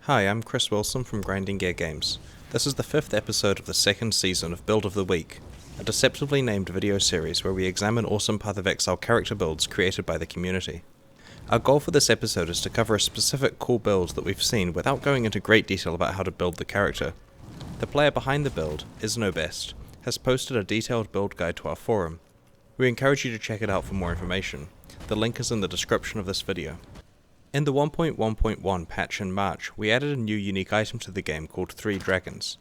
Hi, I'm Chris Wilson from Grinding Gear Games. This is the 5th episode of the 2nd season of Build of the Week, a deceptively named video series where we examine awesome Path of Exile character builds created by the community. Our goal for this episode is to cover a specific cool build that we've seen without going into great detail about how to build the character. The player behind the build, Incinerate, has posted a detailed build guide to our forum. We encourage you to check it out for more information. The link is in the description of this video. In the 1.1.1 patch in March, we added a new unique item to the game called 3 Dragons.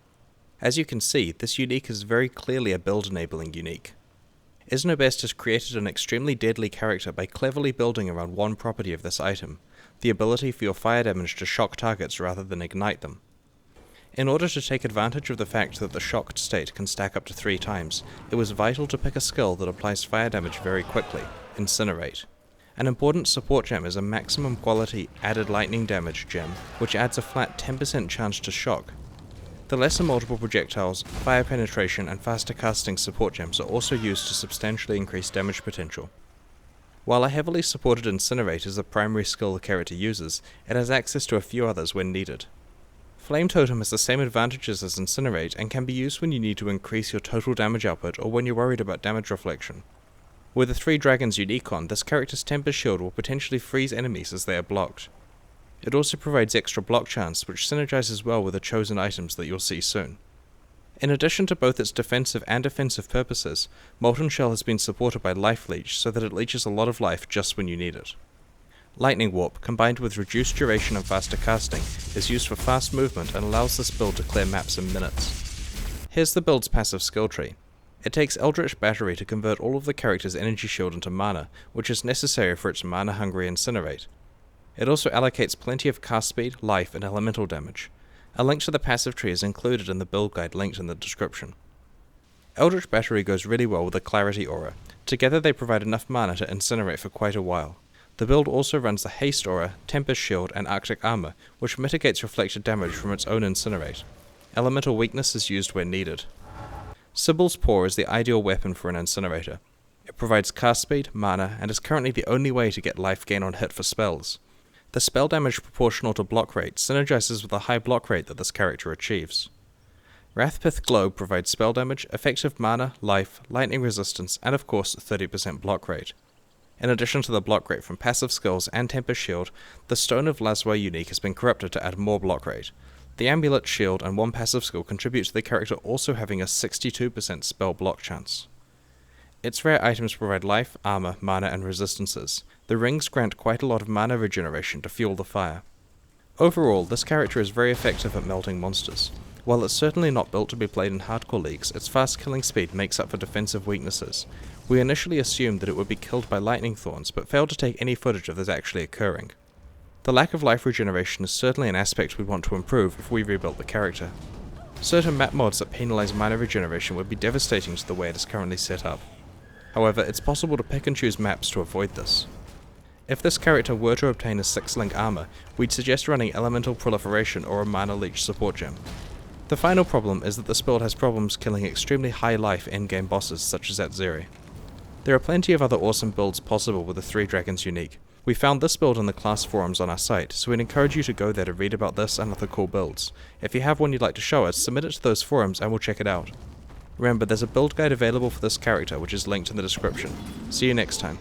As you can see, this unique is very clearly a build-enabling unique. Iznobest has created an extremely deadly character by cleverly building around one property of this item, the ability for your fire damage to shock targets rather than ignite them. In order to take advantage of the fact that the shocked state can stack up to 3 times, it was vital to pick a skill that applies fire damage very quickly, Incinerate. An important support gem is a maximum quality added lightning damage gem, which adds a flat 10% chance to shock. The lesser multiple projectiles, fire penetration and faster casting support gems are also used to substantially increase damage potential. While a heavily supported Incinerate is the primary skill the character uses, it has access to a few others when needed. Flame Totem has the same advantages as Incinerate and can be used when you need to increase your total damage output or when you're worried about damage reflection. With the 3 Dragons unique on, this character's Temper Shield will potentially freeze enemies as they are blocked. It also provides extra block chance, which synergizes well with the chosen items that you'll see soon. In addition to both its defensive and offensive purposes, Molten Shell has been supported by Life Leech so that it leeches a lot of life just when you need it. Lightning Warp, combined with reduced duration and faster casting, is used for fast movement and allows this build to clear maps in minutes. Here's the build's passive skill tree. It takes Eldritch Battery to convert all of the character's energy shield into mana, which is necessary for its mana-hungry Incinerate. It also allocates plenty of cast speed, life, and elemental damage. A link to the passive tree is included in the build guide linked in the description. Eldritch Battery goes really well with the Clarity Aura. Together they provide enough mana to incinerate for quite a while. The build also runs the Haste Aura, Tempest Shield, and Arctic Armor, which mitigates reflected damage from its own Incinerate. Elemental Weakness is used where needed. Sibyl's Paw is the ideal weapon for an incinerator. It provides cast speed, mana, and is currently the only way to get life gain on hit for spells. The spell damage proportional to block rate synergizes with the high block rate that this character achieves. Wrathpith Globe provides spell damage, effective mana, life, lightning resistance, and of course 30% block rate. In addition to the block rate from passive skills and Tempest Shield, the Stone of Lasway unique has been corrupted to add more block rate. The Amulet Shield and one passive skill contribute to the character also having a 62% spell block chance. Its rare items provide life, armor, mana, and resistances. The rings grant quite a lot of mana regeneration to fuel the fire. Overall, this character is very effective at melting monsters. While it's certainly not built to be played in hardcore leagues, its fast killing speed makes up for defensive weaknesses. We initially assumed that it would be killed by lightning thorns, but failed to take any footage of this actually occurring. The lack of life regeneration is certainly an aspect we want to improve if we rebuilt the character. Certain map mods that penalize mana regeneration would be devastating to the way it is currently set up. However, it's possible to pick and choose maps to avoid this. If this character were to obtain a 6-link armor, we'd suggest running Elemental Proliferation or a Mana Leech support gem. The final problem is that this build has problems killing extremely high life endgame bosses such as Atzeri. There are plenty of other awesome builds possible with the 3 Dragons unique. We found this build in the class forums on our site, so we'd encourage you to go there to read about this and other cool builds. If you have one you'd like to show us, submit it to those forums and we'll check it out. Remember, there's a build guide available for this character which is linked in the description. See you next time.